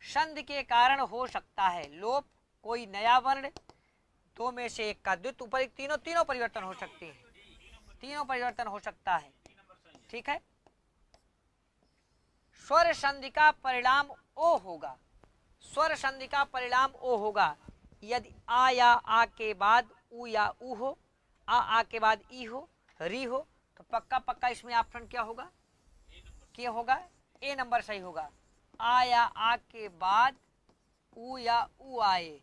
संधि के कारण हो सकता है लोप, कोई नया वर्ण, दो में से एक का द्वित, ऊपर एक, तीनों परिवर्तन हो सकते हैं, तीनों परिवर्तन हो सकता है, ठीक है। स्वर संधि का परिणाम ओ होगा, स्वर संधि का परिणाम ओ होगा यदि आ या आ के बाद उ या उ हो, आ के बाद ई हो, री हो, तो पक्का पक्का इसमें ऑप्शन क्या होगा? क्या होगा? ए नंबर सही होगा। आ या आ के बाद उ या उ आए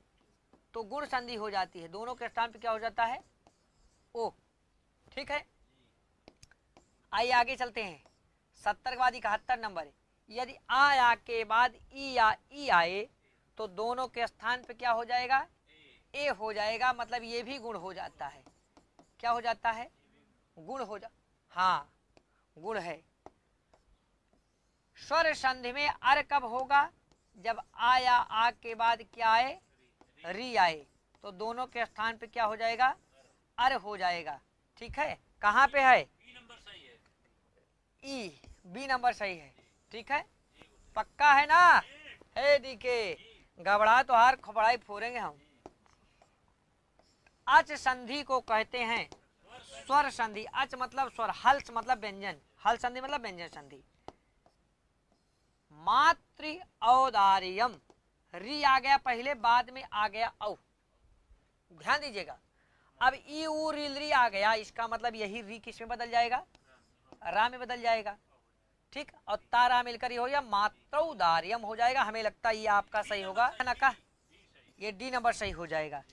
तो गुण संधि हो जाती है, दोनों के स्थान पे क्या हो जाता है? ओ, ठीक है। आइए आगे चलते हैं। 70 के बाद 71 नंबर। यदि आ या के बाद ई या ई आए तो दोनों के स्थान पे क्या हो जाएगा? ए हो जाएगा, मतलब ये भी गुण हो जाता है। क्या हो जाता है? गुण हो जा, हाँ गुण है। स्वर संधि में अर कब होगा? जब आ या आ के बाद क्या आए? री आए, तो दोनों के स्थान पे क्या हो जाएगा? अर हो जाएगा, ठीक है। कहाँ पे है? ई, बी नंबर सही है, ठीक है, पक्का है ना? हे डीके, घबरा तो हार खबड़ाई फोड़ेंगे हम। अच संधि को कहते हैं स्वर संधि। अच मतलब स्वर, हल्स मतलब व्यंजन, हल संधि मतलब व्यंजन संधि। मातृ औदार्यम, री आ गया पहले, बाद में आ गया औ, ध्यान दीजिएगा। अब ई उ री री आ गया, इसका मतलब यही री किस में बदल जाएगा? रा में बदल जाएगा, ठीक। और तारा मिलकर ये हो जाएगा मात्रौदार्यम हो जाएगा। हमें लगता है ये आपका सही होगा ना का? ये डी नंबर सही हो जाएगा,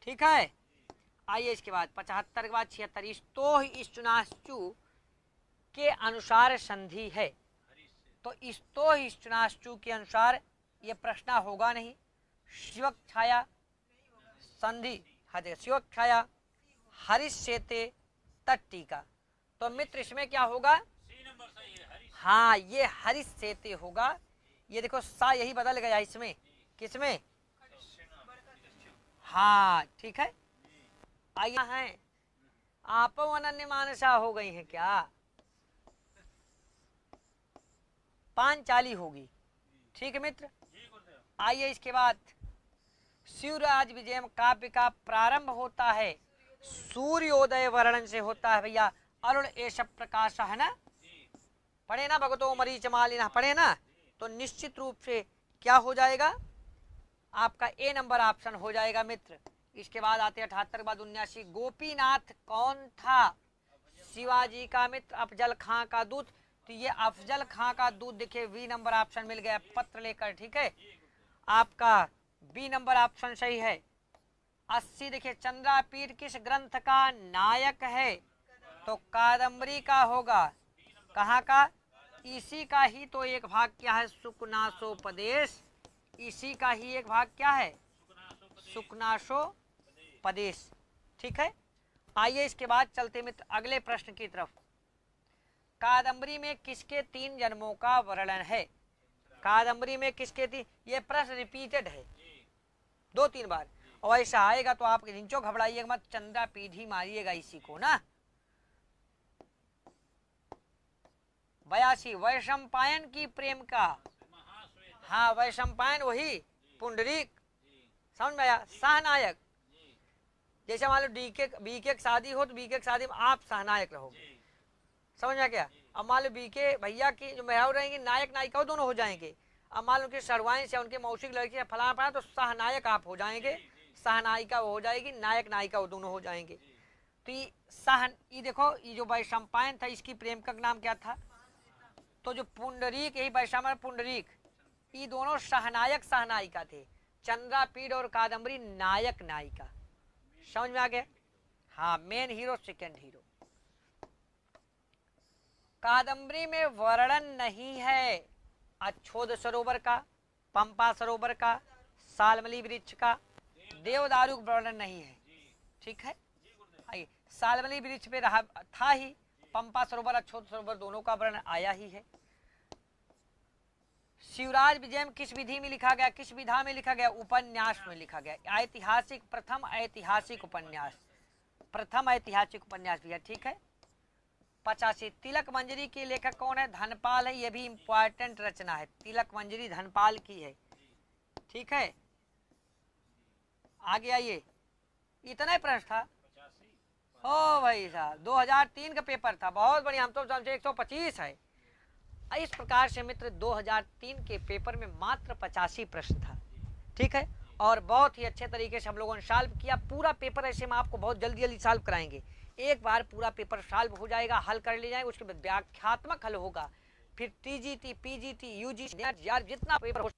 ठीक है। आइए इसके बाद 75 के बाद 76। तो इष्टुनाश्चु के अनुसार संधि है, तो इस्तो इष्टुनाश्चु के अनुसार ये प्रश्न होगा नहीं। शिवक छाया संधि, शिवक छाया हरिश्चेते तट्टिका, तो मित्र इसमें क्या होगा? हाँ, ये हरिश्चेते होगा। ये देखो सा यही बदल गया इसमें, किसमें? हाँ, ठीक है। आइए हैं आप अनन्य मानसा हो गई हैं क्या? पांचाली होगी, ठीक है मित्र। आइए इसके बाद शिवराज विजयम काव्य का प्रारंभ होता है सूर्योदय वर्णन से होता है भैया। अरुण एष प्रकाश है ना, पढ़े ना? भगतो मरीच मालिना पढ़े ना? तो निश्चित रूप से क्या हो जाएगा? आपका ए नंबर ऑप्शन हो जाएगा मित्र। इसके बाद आते 78 के बाद 79। गोपीनाथ कौन था? शिवाजी का मित्र, अफजल खां का दूत। तो ये अफजल खां का दूत देखिए, बी नंबर ऑप्शन मिल गया पत्र लेकर, ठीक है। आपका बी नंबर ऑप्शन सही है। 80 देखिए चंद्रापीठ किस ग्रंथ का नायक है? तो कादम्बरी का होगा। कहाँ का? इसी का ही तो एक भाग क्या है? सुकनासोपदेश। इसी का ही एक भाग क्या है? सुकनासोपदेश। ठीक है, आइए इसके बाद चलते मित्र अगले प्रश्न की तरफ। कादम्बरी में किसके 3 जन्मों का वर्णन है? कादम्बरी में किसके 3? ये प्रश्न रिपीटेड है 2-3 बार, और ऐसा आएगा तो आप निंचो घबराइएगा मत, चंद्रापीठ ही मारिएगा इसी को ना। 82 वैशंपायन की प्रेम का, हाँ वैशंपायन वही पुंडरीक, समझ में आया? सहनायक, जैसे मान लो बीके की शादी हो तो बीके की शादी में आप सहनायक रहोगे, समझ में क्या? अब मान लो बीके भैया की जो महिलाओं रहेंगी नायक नायिका वो दोनों हो जाएंगे। अब मान लो कि सरवाइन से उनके मौसिक लड़की से फलाना फलाना, तो सहनायक आप हो जाएंगे, सहनायिका वो हो जाएगी, नायक नायिका वो दोनों हो जाएंगे। तो ये देखो, ये जो वैशंपायन था इसकी प्रेम का नाम क्या था? तो जो पुंडरीक, यही वैशंपायन पुंडरीक, ये दोनों सहनायक सहनायिका थे। चंद्रापीठ और कादम्बरी नायक नायिका। समझ में आ गया? हाँ, main hero second hero. Kadambari में वर्णन नहीं है अच्छोद सरोवर का, पंपा सरोवर का, सालमली वृक्ष का, देवदारू का वर्णन नहीं है। ठीक है, आइए सालमली वृक्ष पे रहा था ही, पंपा सरोवर अच्छोद सरोवर दोनों का वर्णन आया ही है। शिवराज विजयम किस विधि में लिखा गया? किस विधा में लिखा गया? उपन्यास में लिखा गया। ऐतिहासिक, प्रथम ऐतिहासिक उपन्यास, प्रथम ऐतिहासिक उपन्यास भी है। ठीक है, 85 तिलक मंजरी के लेखक कौन है? धनपाल है। यह भी इंपॉर्टेंट रचना है, तिलक मंजरी धनपाल की है। ठीक है, आगे आइए, इतना ही प्रश्न था। ओ भाई साहब 2003 का पेपर था, बहुत बढ़िया, हम तो समझे 125 है। इस प्रकार से मित्र 2003 के पेपर में मात्र 85 प्रश्न था। ठीक है, और बहुत ही अच्छे तरीके से हम लोगों ने सॉल्व किया। पूरा पेपर ऐसे में आपको बहुत जल्दी जल्दी सॉल्व कराएंगे। एक बार पूरा पेपर सॉल्व हो जाएगा, हल कर ले जाएंगे, उसके बाद व्याख्यात्मक हल होगा, फिर टीजीटी, पीजीटी, यूजीसी, यार जितना पेपर हो